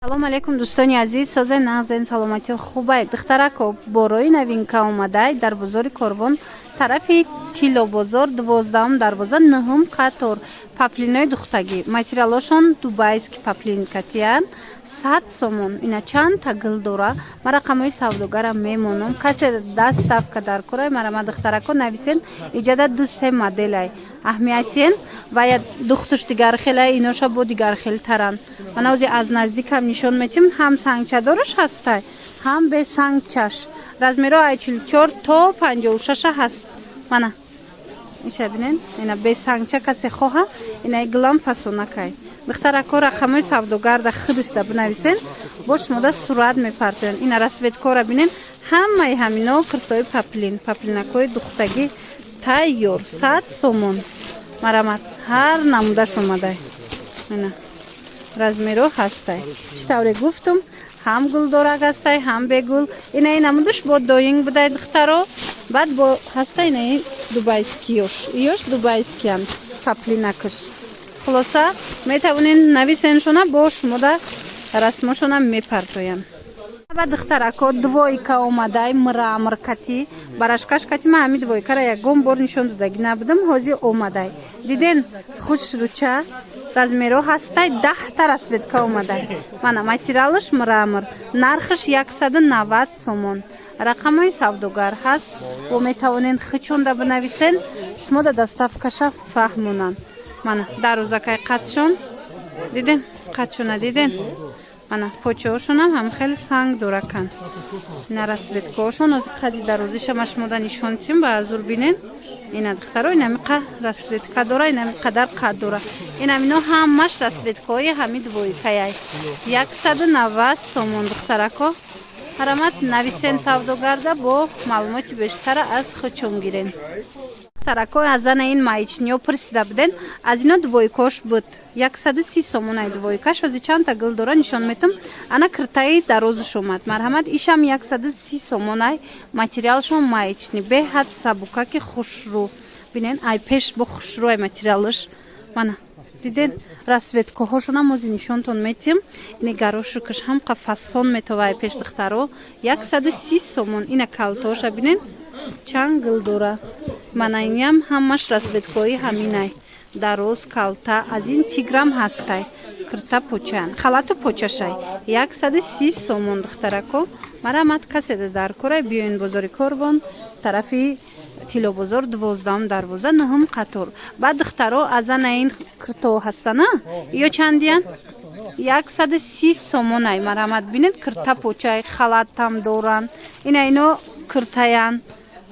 салом алейкум дӯстони азиз, созаи нағзен саломати хубай. Духтарако борои новинка омадай дар бозори Корбон, тарафи Тило бозор, 12 дарвоза, 9 қатор. Паплинои духтагӣ, материалошон дубайский паплинкатиян, 100 сомон. Ина чанд та гил дора. Ма рақамои савдогарам мемонам. Касе даставка дар корай марама духтарако нависен иҷада 2-3 моделай. Аҳмиятен ва я духтуш дигар хелай, иноша бо дигар хелтаран. Мана ози аз наздикам нишон метим, ҳам сангчадораш ҳастай, ҳам бе сангчаш. Размеро ай 44 то 56 ҳаст. Мана иша бинен, ина бе сангча касе хоҳа, ина иглам фасонакай. Духтарако рақамои савдогарда худашда бинависен, бо шумода сурат мепартоян. Ина расветкора бинен, ҳамаи ҳамино киртои паплинакои духтагӣ тайёр, 100 сомон. Марамат ҳар намудаш омадай. Ина размеро ҳастай. Чӣ тавре гуфтум, ҳам гулдорак ҳастай, ҳам бегул. Ина ин намудаш бо доинг будай духтаро. Баъд бо ҳастай ина дубайский ёш дубайскиян паплинакаш. Хулоса метавонен нависеншона бо шумода расмошона мепартоян. Ба духтарако двойка омадай мраморкати, барашкашкати ма ҳами двойкара ягон бор нишон додагӣ набудам, ҳозир омадай. Диден хушруча размеро ҳастай, 10 та расветка омадай. Мана материалаш мрамор, нархаш 190 сомон. Рақамои савдогар ҳаст, бо метавонен хичонда бинависен, шумода доставкаша фаҳмонанд. Мана дарозакай қатшон, диден қатшона диден. Мана почаошонам ҳам хеле санг доракан. Ина расветкаошон ози қади дарозиша ма шумода нишон дидем ба азур бинен. Ина духтаро ина миқа расветка дора, ина миқадар қад дора. Ина мино ҳамаш расветкаҳои ҳами двойкаяй. 190 сомон духтарако. Ҳарамат нависен савдогарда бо маълумоти бештара аз хучон гирен. Духтарако аз ана ин маичниё пурсида буден, аз ино двойкош буд. 130 сомон ай двойкаш, ози чанд та гил дора нишон метам. Ана киртаи дарозуш омад. Марҳамат ишам 130 сомон ай, материалшон маични, беҳад сабука ки хушрӯ. Бинен ай пеш бо хушрӯ ай материалаш. Мана диден расветкаҳошонам ози нишонтон метим. Ини гарошукаш ҳам қафасон метова ай пеш духтаро. 130 сомон. Ина калтоша бинен чанд гил дора. Мана инам ҳамаш расветкаҳои ҳаминай. Дароз калта аз ин тиграм ҳастай. Кирта почан. Халату почашай. 130 сомон духтарако. Марамат каседа дар корай биёин бозори Корбон, тарафи Тило бозор, 12 дарвоза, 9 қатор. Баъд духтаро аз ана ин кирто ҳастана? Ё чандиян? 130 сомон ай. Марамат бинед кирта почай, халатам доран. Ина ино киртаян.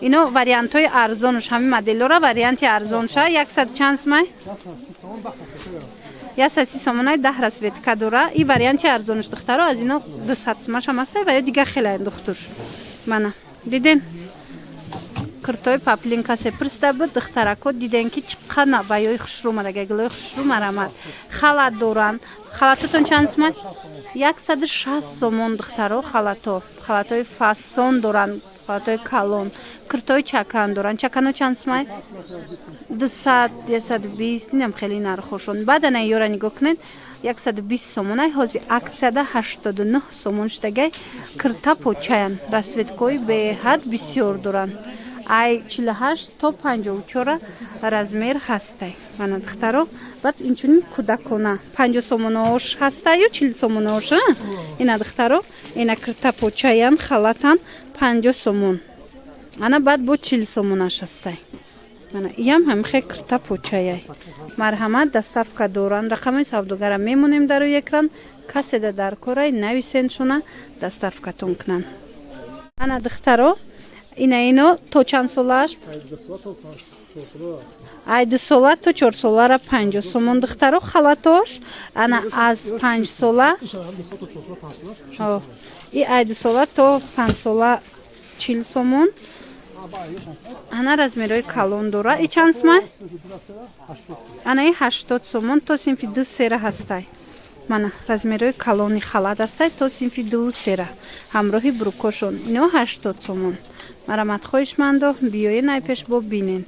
Ино вариантои арзонуш, ҳами моделора варианти арзонша. 100 чанд смай? 130 сомон ай, 10 расветка дора. И варианти арзонуш духтаро аз ино 200 смаша мастай ва ё дига хелаен духтуш. Мана диден киртои паплинка се пурсида буд духтарако, диден ки чиққад навбаёи хушрӯ омадаги гилои хушрӯ марамат. Халат доран. Халататон чанд смай? 160 сомон духтаро халато. Халатои фасон доран. Халатои калон. Киртои чакан доран. Чакано чанд смай? 200, 220. Инам хеле нархошон. Баъд ана ёра нигоҳ кунед. 120 сомон ай, ҳози аксияда 89 сомон штагай. Кирта почаян. Расветкои беҳад бисёр доран. Ай 48 то 54 размер ҳастай. Мана духтаро баъд инчунин кӯдакона 50 сомонош ҳастай ё 40 сомонош. Ина духтаро ина кирта почаян халатан 50 сомон. Ана баъд бо 40 сомонаш ҳастай. Мана иям ҳамихе кирта почаяй. Марҳамат доставка доран. Рақамои савдогара мемонем дар рӯи экран. Каседа дар корай нависеншона доставкатон кунанд. Ана духтаро ина ино то чанд солааш? Ай 2 сола то 4 солара 50 сомон духтаро. Халатош ана аз 5 сола. И ай 2 сола то 5 сола 40 сомон. Ана размерои калон дора. И чанд смай? Ана и 80 сомон то синфи 2 сера ҳастай. Мана размерои калони халат ҳастай то синфи 2 сера. Ҳамроҳи брукошон. Ино 80 сомон. Марамат хоҳишмандо биёен ай пеш бо бинен.